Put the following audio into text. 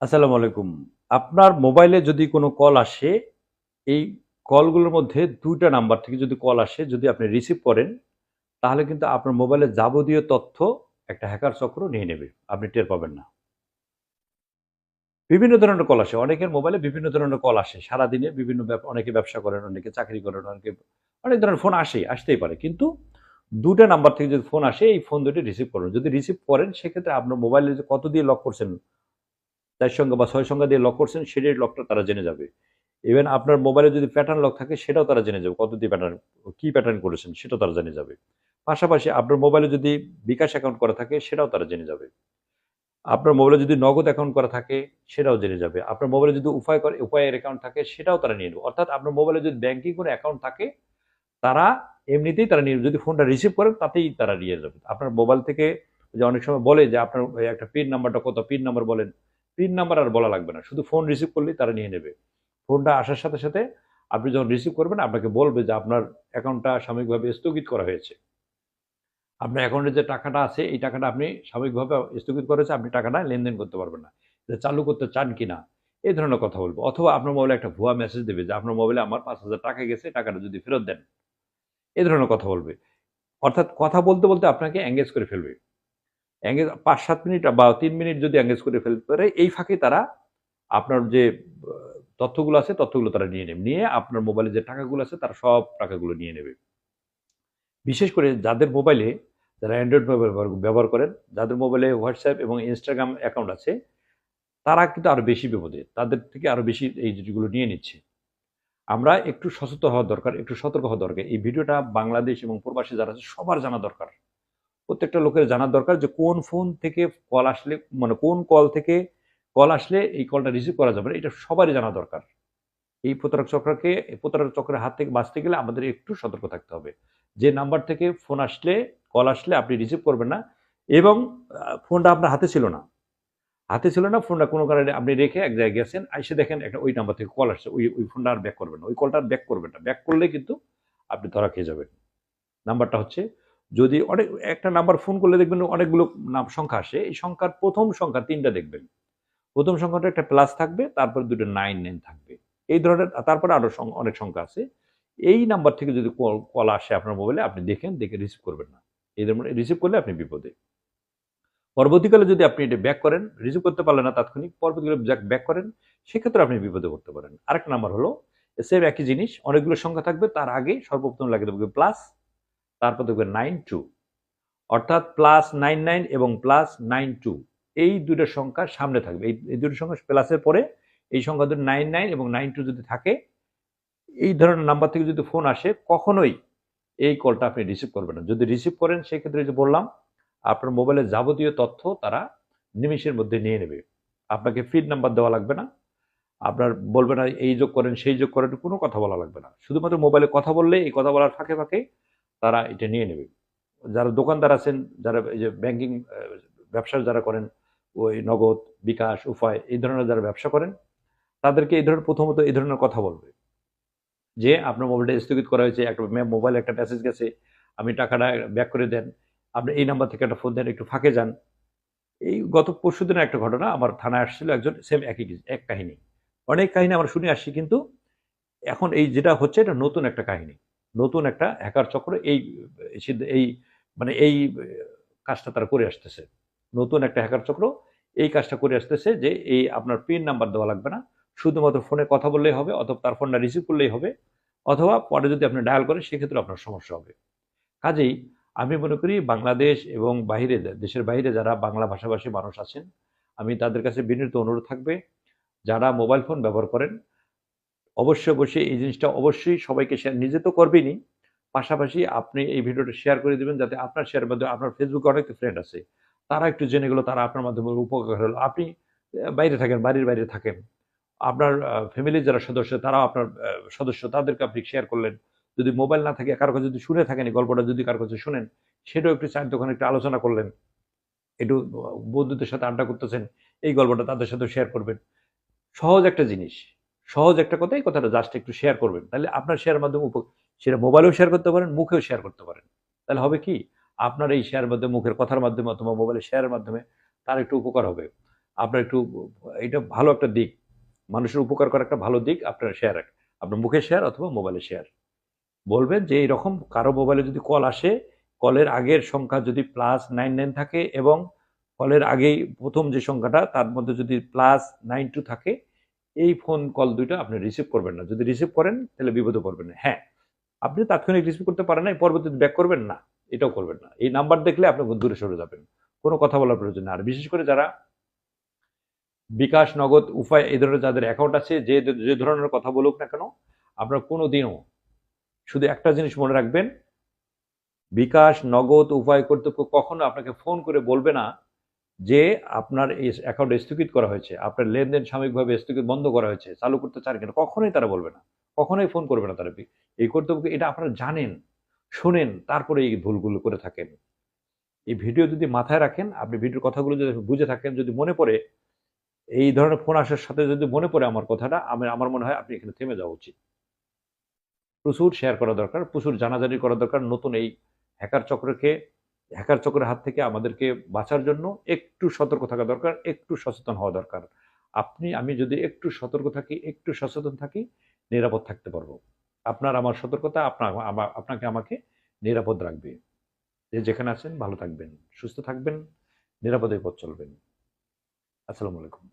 আসসালামু আলাইকুম। আপনার মোবাইলে যদি কোনো কল আসে, এই কলগুলোর মধ্যে ২ টা নাম্বার থেকে যদি কল আসে, যদি আপনি রিসিভ করেন, তাহলে কিন্তু আপনার মোবাইলের যাবতীয় তথ্য একটা হ্যাকার চক্র নিয়ে নেবে। আপনি টের পাবেন না। বিভিন্ন ধরনের কল আসে। অনেকের মোবাইলে বিভিন্ন ধরনের কল আসে। সারাদিনে বিভিন্ন অনেকে ব্যবসা করেন, অনেকে চাকরি করেন, অনেকে অনেক ধরনের ফোন আসেই, আসতেই পারে। কিন্তু ২ টা নাম্বার থেকে যদি ফোন আসে, এই ফোন দুটি রিসিভ করুন। যদি রিসিভ করেন, সেক্ষেত্রে আপনার মোবাইলে যে কত দিয়ে লক করছেন, ৪ সংখ্যা বা ৬ সংখ্যা দিয়ে লক করছেন, সেটার লকটা তারা জেনে যাবে। ইভেন আপনার মোবাইলে যদি প্যাটার্ন লক থাকে, সেটাও তারা জেনে যাবে। কত দিয়ে প্যাটার্ন, কি প্যাটার্ন করেছেন, সেটাও তারা জেনে যাবে। পাশাপাশি আপনার মোবাইলে যদি বিকাশ অ্যাকাউন্ট করা থাকে, সেটাও তারা জেনে যাবে। আপনার মোবাইলে যদি নগদ অ্যাকাউন্ট করা থাকে, সেটাও জেনে যাবে। আপনার মোবাইলে যদি উপায়ের অ্যাকাউন্ট থাকে, সেটাও তারা নিয়ে নেবে। অর্থাৎ আপনার মোবাইলে যদি ব্যাংকিং কোনো অ্যাকাউন্ট থাকে, তারা এমনিতেই তারা নিয়ে, যদি ফোনটা রিসিভ করেন, তাতেই তারা নিয়ে যাবে। আপনার মোবাইল থেকে যে অনেক সময় বলে যে আপনার ওই একটা পিন নাম্বারটা কত, পিন নাম্বার বলেন। পিন নাম্বার আর বলা লাগবে না। শুধু ফোন রিসিভ করলেই তারা নিয়ে নেবে। ফোনটা আসার সাথে, সাথে আপনি যখন রিসিভ করবেন, আপনাকে বলবে যে আপনার অ্যাকাউন্টটা সাময়িকভাবে স্থগিত করা হয়েছে। আপনার অ্যাকাউন্টে যে টাকাটা আছে, এই টাকাটা আপনি সাময়িকভাবে স্থগিত করা হয়েছে, আপনি টাকাটা লেনদেন করতে পারবেন না। এটা চালু করতে চান কিনা? এই ধরনের কথা বলব। অথবা আপনার মোবাইলে একটা ভুয়া মেসেজ দেবে যে আপনার মোবাইলে আমার ৫,০০০ টাকা গেছে, টাকাটা যদি ফেরত দেন। এই ধরনের কথা বলবে। অর্থাৎ কথা বলতে, বলতে আপনাকে এনগেজ করে ফেলবে। ৫-৭ মিনিট বা ৩ মিনিট যদি এনগেজ করে ফেলতে পারে, এই ফাঁকে তারা আপনার যে আ তথ্যগুলো আছে, তথ্যগুলো তারা নিয়ে নেবে। নিয়ে আপনার মোবাইলে যে টাকাগুলো আছে, তারা সব টাকাগুলো নিয়ে নেবে। বিশেষ করে যাদের মোবাইলে, যারা অ্যান্ড্রয়েড মোবাইল ব্যবহার করেন, যাদের মোবাইলে WhatsApp এবং Instagram অ্যাকাউন্ট আছে, তারা কিন্তু আরো বেশি বিপদে। তাদের থেকে আরো বেশি এই জিনিসগুলো নিয়ে নিচ্ছে। আমরা একটু সচেতন হওয়া দরকার, একটু সতর্ক হওয়া দরকার। এই ভিডিওটা বাংলাদেশ এবং প্রবাসী যারা আছে, সবার জানা দরকার। প্রত্যেকটা লোকের জানার দরকার যে কোন ফোন থেকে কল আসলে, মানে কোন কল থেকে কল আসলে এই কলটা রিসিভ করা যাবে না, এটা সবারই জানা দরকার। এই প্রতারক চক্রের হাত থেকে বাঁচতে গেলে আমাদের একটু সতর্ক থাকতে হবে। যে নাম্বার থেকে ফোন আসলে, কল আসলে আপনি রিসিভ করবেন না, এবং ফোনটা আপনার হাতে ছিল না। হাতে ছিল না, ফোনটা কোনো কারণে আপনি রেখে এক জায়গায় গেছেন, আইসে দেখেন একটা ওই নাম্বার থেকে কল আসছে। ওই ফোনটা আর ব্যাক করবেন না। ওই কলটা আর ব্যাক করবেন না। ব্যাক করলে কিন্তু আপনি ধরা খেয়ে যাবেন। নাম্বারটা হচ্ছে, যদি একটা নাম্বার ফোন করলে দেখবেন অনেকগুলো সংখ্যা আসে। এই সংখ্যার ১ম সংখ্যা ৩ টা দেখবেন। ১ম সংখ্যাটা একটা প্লাস থাকবে, তারপরে ২ টা 9 থাকবে। এই ধরনের, তারপরে আরো অনেক সংখ্যা আছে। এই নাম্বার থেকে যদি কল আসে আপনার মোবাইলে, আপনি দেখেন, দেখে রিসিভ করবেন না। এই ধরনের রিসিভ করলে আপনি বিপদে। পরবর্তীকালে যদি আপনি এটা ব্যাক করেন, রিসিভ করতে পারলেন না তাৎক্ষণিক, পরবর্তীকালে ব্যাক করেন, সেক্ষেত্রে আপনি বিপদে পড়তে পারেন। আরেকটা নাম্বার হলো, সেম একই জিনিস, অনেকগুলো সংখ্যা থাকবে, তার আগে সর্বপ্রথম লাগিয়ে দেবো প্লাস, তারপর দেখবেন 92, অর্থাৎ +99 এবং +92, এই ২ টা সংখ্যা সামনে থাকবে। এই ২ টো সংখ্যা প্লাসের পরে এই সংখ্যা দুটো 99 এবং 92 যদি থাকে, এই ধরনের নাম্বার থেকে যদি ফোন আসে, কখনোই এই কলটা আপনি রিসিভ করবেন না। যদি রিসিভ করেন, সেক্ষেত্রে যে বললাম, আপনার মোবাইলের যাবতীয় তথ্য তারা নিমেষের মধ্যে নিয়ে নেবে। আপনাকে ফিড নাম্বার দেওয়া লাগবে না। আপনার বলবে না এই যোগ করেন, সেই যোগ করেন, কোনো কথা বলা লাগবে না। শুধুমাত্র মোবাইলে কথা বললে, এই কথা বলার ফাঁকে, ফাঁকে তারা এটা নিয়ে নেবে। যারা দোকানদার আছেন, যারা এই যে ব্যাংকিং ব্যবসা যারা করেন, ওই নগদ, বিকাশ, উপায়, এই ধরনের যারা ব্যবসা করেন, তাদেরকে এই ধরনের, প্রথমত এই ধরনের কথা বলবে যে আপনার মোবাইলটা স্থগিত করা হয়েছে, একটা মোবাইলে একটা মেসেজ গেছে, আমি টাকাটা ব্যাক করে দেন। আপনি এই নাম্বার থেকে একটা ফোন দেন, একটু ফাঁকে যান। এই গত পরশুদিনের একটা ঘটনা, আমার থানায় আসছিল একজন, সেম এক কাহিনী। অনেক কাহিনী আমরা শুনে আসছি, কিন্তু এখন এই যেটা হচ্ছে, এটা নতুন একটা কাহিনী। নতুন একটা হ্যাকার চক্র এই মানে এই কাজটা তারা করে আসতেছে। নতুন একটা হ্যাকার চক্র এই কাজটা করে আসতেছে যে, এই আপনার পিন নাম্বার দেওয়া লাগবে না। শুধুমাত্র ফোনে কথা বললেই হবে, অথবা তার ফোনটা রিসিভ করলেই হবে, অথবা পরে যদি আপনি ডায়াল করেন, সেক্ষেত্রে আপনার সমস্যা হবে। কাজেই আমি মনে করি, বাংলাদেশ এবং বাহিরে, দেশের বাইরে যারা বাংলা ভাষাভাষী মানুষ আছেন, আমি তাদের কাছে বিনীত অনুরোধ থাকবে, যারা মোবাইল ফোন ব্যবহার করেন, অবশ্যই, অবশ্যই এই জিনিসটা অবশ্যই সবাইকে শেয়ার, নিজে তো করবেনই, পাশাপাশি আপনি এই ভিডিওটা শেয়ার করে দিবেন, যাতে আপনার শেয়ারের মাধ্যমে আপনার ফেসবুকে অনেক ফ্রেন্ড আছে। তারা একটু জেনে গেল, তারা আপনার মাধ্যমে উপকার হলো। আপনি বাইরে থাকেন, বাড়ির বাইরে থাকেন। আপনার ফ্যামিলির যারা সদস্য, তারাও আপনার সদস্য, তাদেরকে আপনি শেয়ার করলেন। যদি মোবাইল না থাকে, কারো কাছে যদি শুনে থাকেন, এই গল্পটা যদি কারো কাছে শুনেন, সেটাও একটু চায়ের দোকানে একটু আলোচনা করলেন। একটু বন্ধুদের সাথে আড্ডা করতেছেন, এই গল্পটা তাদের সাথেও শেয়ার করবেন। সহজ একটা জিনিস। সহজ একটা কথা, এই কথাটা জাস্ট একটু শেয়ার করবেন। তাহলে আপনার শেয়ারের মাধ্যমে সেটা মোবাইলেও শেয়ার করতে পারেন, মুখেও শেয়ার করতে পারেন। তাহলে হবে কি? আপনার এই শেয়ারের মাধ্যমে, মুখের কথার মাধ্যমে অথবা মোবাইলে শেয়ারের মাধ্যমে তার একটু উপকার হবে। আপনার একটু, এটা ভালো একটা দিক, মানুষের উপকার করা একটা ভালো দিক। আপনার শেয়ার, আপনার মুখে শেয়ার অথবা মোবাইলে শেয়ার, বলবেন যে এইরকম কারো মোবাইলে যদি কল আসে, কলের আগের সংখ্যা যদি +99 থাকে এবং কলের আগেই প্রথম যে সংখ্যাটা তার মধ্যে যদি +92 থাকে, এই ফোন কল দুইটা আপনি রিসিভ করবেন না। যদি রিসিভ করেন তাহলে বিপদে পড়বেন না। হ্যাঁ, আপনি তাৎক্ষণিক রিসিভ করতে পারেন নাই, পরবর্তীতে ব্যাক করবেন না, এটাও করবেন না। এই নাম্বার দেখলে আপনি দূরে সরে যাবেন, কোনো কথা বলার প্রয়োজন নেই। আর বিশেষ করে যারা বিকাশ, নগদ, উপায় এই ধরনের যাদের অ্যাকাউন্ট আছে, যে যে ধরনের কথা বলুক না কেন, আপনার কোনো দিনও শুধু একটা জিনিস মনে রাখবেন, বিকাশ, নগদ, উপায় কর্তৃপক্ষ কখনো আপনাকে ফোন করে বলবে না যে আপনার এই অ্যাকাউন্ট স্থগিত করা হয়েছে, আপনার লেনদেন সাময়িকভাবে স্থগিত বন্ধ করা হয়েছে, চালু করতে চান কেন, কখনোই তারা বলবে না, কখনোই ফোন করবে না তারা। এই কর্তৃপক্ষ, এটা আপনারা জানেন, শোনেন, তারপরে এই ভুলগুলো করে থাকেন। এই ভিডিও যদি মাথায় রাখেন, আপনি ভিডিওর কথাগুলো যদি বুঝে থাকেন, যদি মনে পড়ে এই ধরনের ফোন আসার সাথে যদি মনে পড়ে আমার কথাটা, আমার মনে হয় আপনি এখানে থেমে যাওয়া উচিত। প্রচুর শেয়ার করা দরকার, প্রচুর জানাজানি করা দরকার। নতুন এই হ্যাকার চক্রের হাত থেকে আমাদেরকে বাঁচার জন্য একটু সতর্ক থাকা দরকার, একটু সচেতন হওয়া দরকার। আমি যদি একটু সতর্ক থাকি, একটু সচেতন থাকি, নিরাপদ থাকতে পারবো। আপনার আমার সতর্কতা আপনাকে আমাকে নিরাপদ রাখবে। যে যেখানে আছেন ভালো থাকবেন, সুস্থ থাকবেন, নিরাপদে পথ চলবেন। আসসালামু আলাইকুম।